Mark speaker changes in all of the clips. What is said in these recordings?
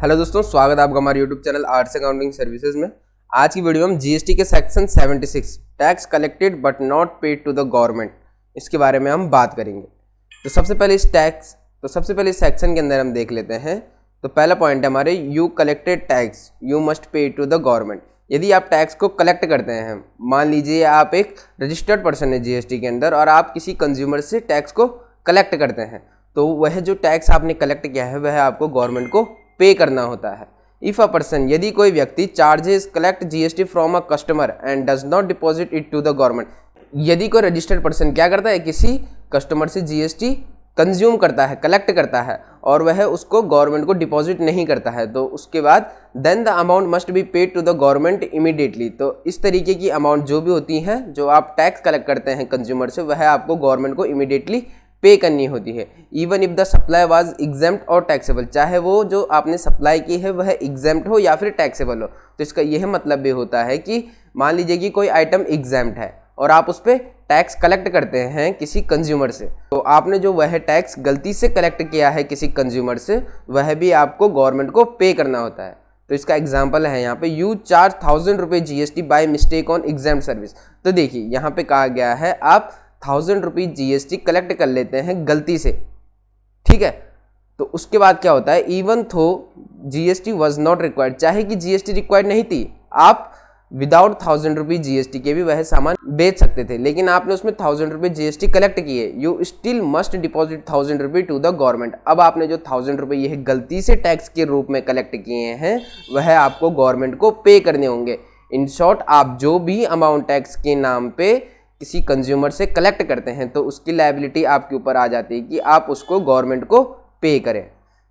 Speaker 1: Hello दोस्तों, स्वागत है आपका हमारे YouTube channel arts accounting services में। आज की वीडियो में जीएसटी के section 76 tax collected but not paid to the government, इसके बारे में हम बात करेंगे। तो सबसे पहले इस सेक्शन के अंदर हम देख लेते हैं। तो पहला पॉइंट है हमारे, you collected tax you must pay to the government. यदि आप टैक्स को कलेक्ट करते हैं, मान लीजिए आप एक रजिस्टर्ड पर्सन है जीएसटी के अंदर और आप किसी कंज्यूमर से टैक्स को कलेक्ट करते हैं, तो वह जो टैक्स आपने कलेक्ट किया है वह आपको गवर्नमेंट को पे करना होता है। इफ अ पर्सन, यदि कोई व्यक्ति charges collect GST from a customer and does not deposit it to the government, यदि कोई रजिस्टर्ड पर्सन क्या करता है, किसी कस्टमर से जीएसटी कंज्यूम करता है, कलेक्ट करता है और वह उसको गवर्नमेंट को डिपॉजिट नहीं करता है, तो उसके बाद then the amount must be paid to the government immediately. तो इस तरीके की अमाउंट जो भी होती है, जो आप टैक्स कलेक्ट करते हैं कंज्यूमर से, वह आपको गवर्नमेंट को इमीडिएटली पे करनी होती है। Even if the supply was exempt और टैक्सेबल, चाहे वो जो आपने सप्लाई की है वह एग्जेम्प्ट हो या फिर टैक्सेबल हो। तो इसका यह मतलब भी होता है कि मान लीजिए कि कोई आइटम एग्जेम्प्ट है और आप उस पर टैक्स कलेक्ट करते हैं किसी कंज्यूमर से, तो आपने जो वह टैक्स गलती से कलेक्ट किया है किसी कंज्यूमर से, वह भी आपको गवर्नमेंट को पे करना होता है। तो इसका एग्जाम्पल है यहाँ पे, यू चार्ज 1000 रुपये GST by mistake on exempt service. तो देखिए यहाँ पे कहा गया है आप 1000 रुपीज जीएसटी कलेक्ट कर लेते हैं गलती से, ठीक है। तो उसके बाद क्या होता है, इवन थो जीएसटी वाज नॉट रिक्वायर्ड, चाहे कि जीएसटी रिक्वायर्ड नहीं थी, आप विदाउट 1000 रुपीज जीएसटी के भी वह सामान बेच सकते थे, लेकिन आपने उसमें 1000 रुपये जीएसटी कलेक्ट किए, यू स्टिल मस्ट डिपॉजिट 1000 रुपये टू द गवर्नमेंट। अब आपने जो 1000 रुपये यह गलती से टैक्स के रूप में कलेक्ट किए हैं वह आपको गवर्नमेंट को पे करने होंगे। इन शॉर्ट, आप जो भी अमाउंट टैक्स के नाम पे किसी कंज्यूमर से कलेक्ट करते हैं तो उसकी लायबिलिटी आपके ऊपर आ जाती है कि आप उसको गवर्नमेंट को पे करें।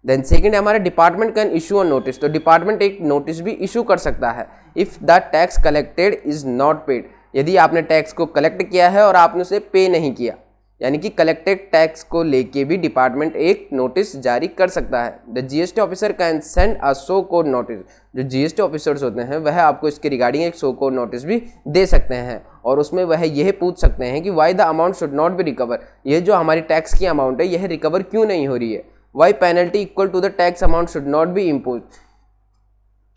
Speaker 1: देन सेकंड है हमारा, department can issue a notice. तो डिपार्टमेंट एक नोटिस भी इशू कर सकता है if the tax collected is not paid. यदि आपने टैक्स को कलेक्ट किया है और आपने उसे पे नहीं किया, यानी कि कलेक्टेड टैक्स को लेके भी डिपार्टमेंट एक नोटिस जारी कर सकता है। The GST officer can send a show code notice. जो जीएसटी ऑफिसर्स होते हैं वह आपको इसके रिगार्डिंग एक शो कोड नोटिस भी दे सकते हैं और उसमें वह यह पूछ सकते हैं कि why the amount should not B recover, यह जो हमारी टैक्स की अमाउंट है यह रिकवर क्यों नहीं हो रही है। Why penalty equal to the tax amount should not be impose,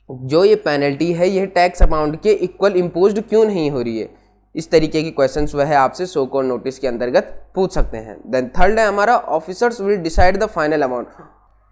Speaker 1: जो ये पेनल्टी है यह टैक्स अमाउंट के इक्वल इम्पोज्ड क्यों नहीं हो रही है। इस तरीके की क्वेश्चंस वह आपसे शो कोड नोटिस के अंतर्गत पूछ सकते हैं। देन थर्ड है हमारा, officers will decide the final amount.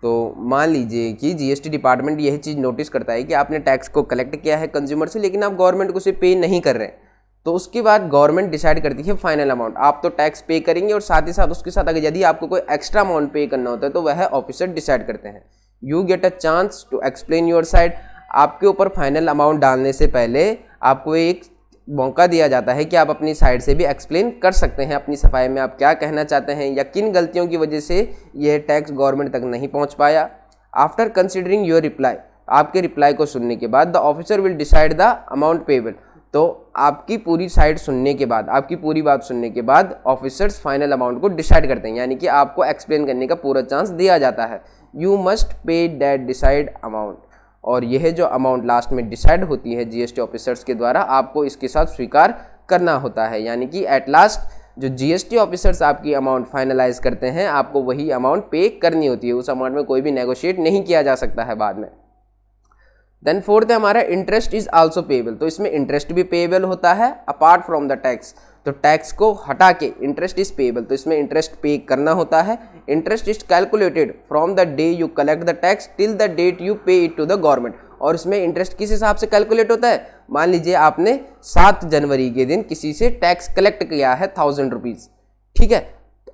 Speaker 1: तो मान लीजिए कि जीएसटी डिपार्टमेंट यह चीज़ नोटिस करता है कि आपने टैक्स को कलेक्ट किया है कंज्यूमर से, लेकिन आप गवर्नमेंट को उसे पे नहीं कर रहे हैं, तो उसके बाद गवर्नमेंट डिसाइड करती है फाइनल अमाउंट। आप तो टैक्स पे करेंगे और साथ ही साथ उसके साथ अगर यदि आपको कोई एक्स्ट्रा अमाउंट पे करना होता है तो वह ऑफिसर डिसाइड करते हैं। You get a chance to explain your side. आपके ऊपर फाइनल अमाउंट डालने से पहले आपको एक मौका दिया जाता है कि आप अपनी साइड से भी एक्सप्लेन कर सकते हैं अपनी सफाई में आप क्या कहना चाहते हैं या किन गलतियों की वजह से यह टैक्स गवर्नमेंट तक नहीं पहुंच पाया। आफ्टर कंसिडरिंग योर रिप्लाई, आपके रिप्लाई को सुनने के बाद the officer will decide the amount payable. तो आपकी पूरी साइड सुनने के बाद, आपकी पूरी बात सुनने के बाद ऑफिसर्स फाइनल अमाउंट को डिसाइड करते हैं, यानी कि आपको एक्सप्लेन करने का पूरा चांस दिया जाता है। यू मस्ट पे दैट डिसाइड अमाउंट, और यह जो अमाउंट लास्ट में डिसाइड होती है जीएसटी ऑफिसर्स के द्वारा, आपको इसके साथ स्वीकार करना होता है। यानी कि एट लास्ट जो जीएसटी ऑफिसर्स आपकी अमाउंट फाइनलाइज करते हैं, आपको वही अमाउंट पे करनी होती है। उस अमाउंट में कोई भी नेगोशिएट नहीं किया जा सकता है बाद में। देन फोर्थ है हमारा, इंटरेस्ट इज आल्सो पेएबल। तो इसमें इंटरेस्ट भी पेएबल होता है अपार्ट फ्रॉम द टैक्स। तो टैक्स को हटा के इंटरेस्ट इज पेएबल, तो इसमें इंटरेस्ट पे करना होता है। Interest is calculated from the day you collect the tax till the date you pay it to the government. और इसमें इंटरेस्ट किस हिसाब से कैलकुलेट होता है, मान लीजिए आपने 7 जनवरी के दिन किसी से टैक्स कलेक्ट किया है 1000 रुपीज़, ठीक है,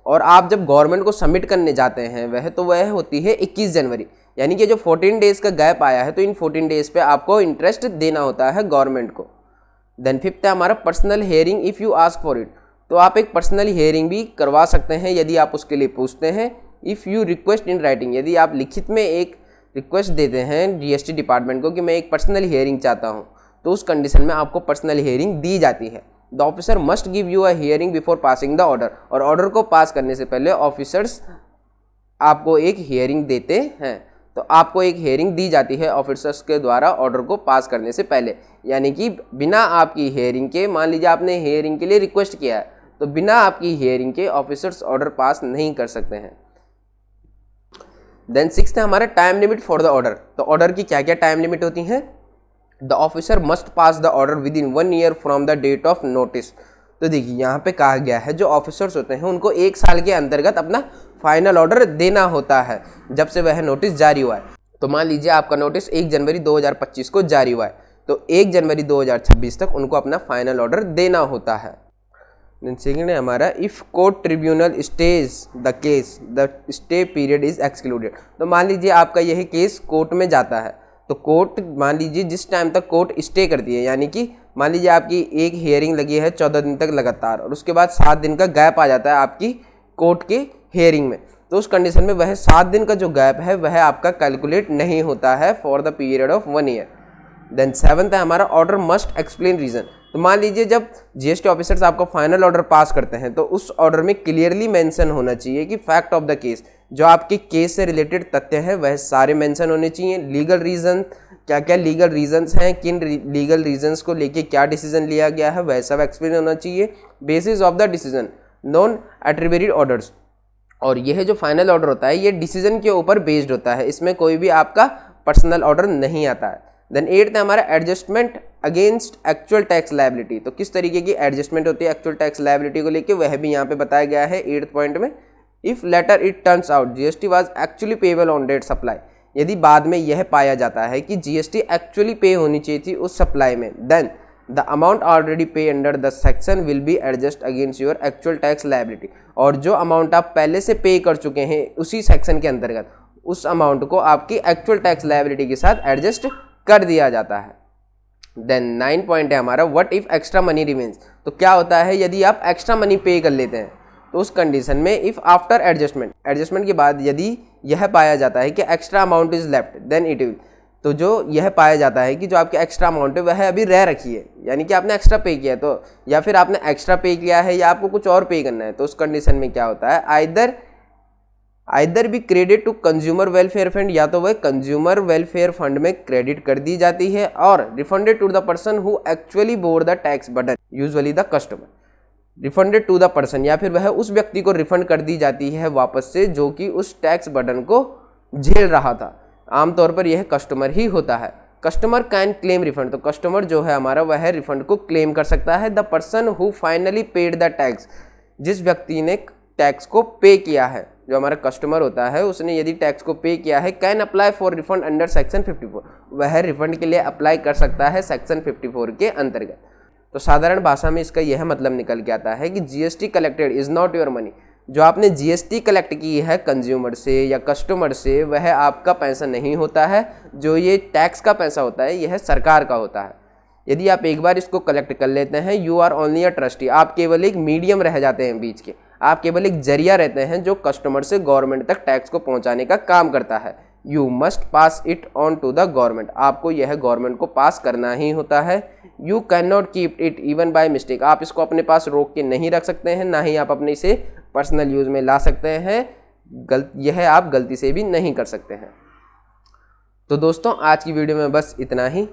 Speaker 1: और आप जब गवर्नमेंट को सबमिट करने जाते हैं वह होती है 21 जनवरी, यानी कि जो 14 डेज का गैप आया है तो इन 14 डेज पे आपको इंटरेस्ट देना होता है गवर्नमेंट को। देन फिफ्थ है हमारा, personal hearing if you ask for it. तो आप एक पर्सनल हियरिंग भी करवा सकते हैं यदि आप उसके लिए पूछते हैं। If you request in writing, यदि आप लिखित में एक रिक्वेस्ट देते हैं जीएसटी डिपार्टमेंट को कि मैं एक पर्सनल हियरिंग चाहता हूँ, तो उस कंडीशन में आपको पर्सनल हियरिंग दी जाती है। The officer must give you a hearing before passing the order, और ऑर्डर को पास करने से पहले ऑफिसर्स आपको एक हियरिंग देते हैं। तो आपको एक हियरिंग दी जाती है ऑफिसर्स के द्वारा ऑर्डर को पास करने से पहले, यानी कि बिना आपकी हियरिंग के, मान लीजिए आपने हियरिंग के लिए रिक्वेस्ट किया है, तो बिना आपकी हियरिंग के ऑफिसर्स ऑर्डर पास नहीं कर सकते हैं। देन 6th है हमारा time limit for the order. तो ऑर्डर की क्या क्या टाइम लिमिट होती है? The officer must pass the order within 1 year from the date of notice. तो देखिए यहाँ पे कहा गया है जो ऑफिसर्स होते हैं उनको 1 साल के अंतर्गत अपना फाइनल ऑर्डर देना होता है जब से वह नोटिस जारी हुआ है। तो मान लीजिए आपका नोटिस 1 जनवरी 2025 को जारी हुआ है, तो 1 जनवरी 2026 तक उनको अपना फाइनल ऑर्डर देना होता है। देन सेकेंड है हमारा if court tribunal stage the case the stay period is excluded. तो मान लीजिए आपका यही केस कोर्ट में जाता है, तो कोर्ट मान लीजिए जिस टाइम तक कोर्ट स्टे करती है, यानी कि मान लीजिए आपकी एक हियरिंग लगी है 14 दिन तक लगातार और उसके बाद 7 दिन का गैप आ जाता है आपकी कोर्ट के हियरिंग में, तो उस कंडीशन में वह 7 दिन का जो गैप है वह आपका कैलकुलेट नहीं होता है for the period of 1 year. Then 7th है हमारा ऑर्डर मस्ट एक्सप्लेन रीजन। तो मान लीजिए जब जीएसटी ऑफिसर्स आपका फाइनल ऑर्डर पास करते हैं तो उस ऑर्डर में क्लियरली मेंशन होना चाहिए कि फैक्ट ऑफ द केस, जो आपके केस से रिलेटेड तथ्य हैं वह सारे मेंशन होने चाहिए। लीगल रीजन, क्या क्या लीगल रीजंस हैं, किन लीगल रीजंस को लेके क्या डिसीजन लिया गया है वह सब एक्सप्लेन होना चाहिए। Basis of the decision non attributed orders, और यह जो फाइनल ऑर्डर होता है ये डिसीजन के ऊपर बेस्ड होता है, इसमें कोई भी आपका पर्सनल ऑर्डर नहीं आता है। देन 8th है हमारा adjustment against actual tax liability. तो किस तरीके की एडजस्टमेंट होती है एक्चुअल टैक्स लायबिलिटी को लेके वह भी यहाँ पे बताया गया है 8th पॉइंट में। If later it turns out GST was actually payable on date supply, यदि बाद में यह पाया जाता है कि जीएसटी एक्चुअली पे होनी चाहिए थी उस सप्लाई में, then the amount already pay under the section will be adjust against your actual tax liability. और जो अमाउंट आप पहले से पे कर चुके हैं उसी सेक्शन के अंतर्गत उस अमाउंट को आपकी एक्चुअल टैक्स लायबिलिटी के साथ एडजस्ट कर दिया जाता है। देन 9 पॉइंट है हमारा what if extra money remains. तो क्या होता है यदि आप एक्स्ट्रा मनी पे कर लेते हैं तो उस कंडीशन में इफ आफ्टर एडजस्टमेंट के बाद यदि यह पाया जाता है कि extra amount is left then it will, तो जो यह पाया जाता है कि जो आपकी एक्स्ट्रा अमाउंट है वह अभी रह रखी है, यानी कि आपने एक्स्ट्रा पे किया है, तो या फिर आपने एक्स्ट्रा पे किया है या आपको कुछ और पे करना है, तो उस कंडीशन में क्या होता है आइदर भी credit to consumer welfare fund, या तो वह कंज्यूमर वेलफेयर फंड में क्रेडिट कर दी जाती है, और refunded to the person who actually bore the tax burden usually the customer. Refunded to the person, या फिर वह उस व्यक्ति को रिफंड कर दी जाती है वापस से जो कि उस टैक्स बर्डन को झेल रहा था। आमतौर पर यह कस्टमर ही होता है। कस्टमर कैन क्लेम रिफंड, तो कस्टमर जो है हमारा वह रिफंड को क्लेम कर सकता है। The person who finally paid the tax, जिस व्यक्ति ने टैक्स को पे किया है, जो हमारा कस्टमर होता है उसने यदि टैक्स को पे किया है, can apply for refund under section 54, वह रिफंड के लिए अप्लाई कर सकता है सेक्शन 54 के अंतर्गत। तो साधारण भाषा में इसका यह मतलब निकल के आता है कि GST collected is not your money, जो आपने जीएसटी कलेक्ट की है कंज्यूमर से या कस्टमर से वह आपका पैसा नहीं होता है, जो ये टैक्स का पैसा होता है यह सरकार का होता है। यदि आप एक बार इसको कलेक्ट कर लेते हैं you are only a trustee, आप केवल एक मीडियम रह जाते हैं बीच के, आप केवल एक जरिया रहते हैं जो कस्टमर से गवर्नमेंट तक टैक्स को पहुंचाने का काम करता है। You must pass it on to the government, आपको यह गवर्नमेंट को पास करना ही होता है। You can not keep it even by mistake, आप इसको अपने पास रोक के नहीं रख सकते हैं, ना ही आप अपने इसे पर्सनल यूज में ला सकते हैं, यह आप गलती से भी नहीं कर सकते हैं। तो दोस्तों आज की वीडियो में बस इतना ही।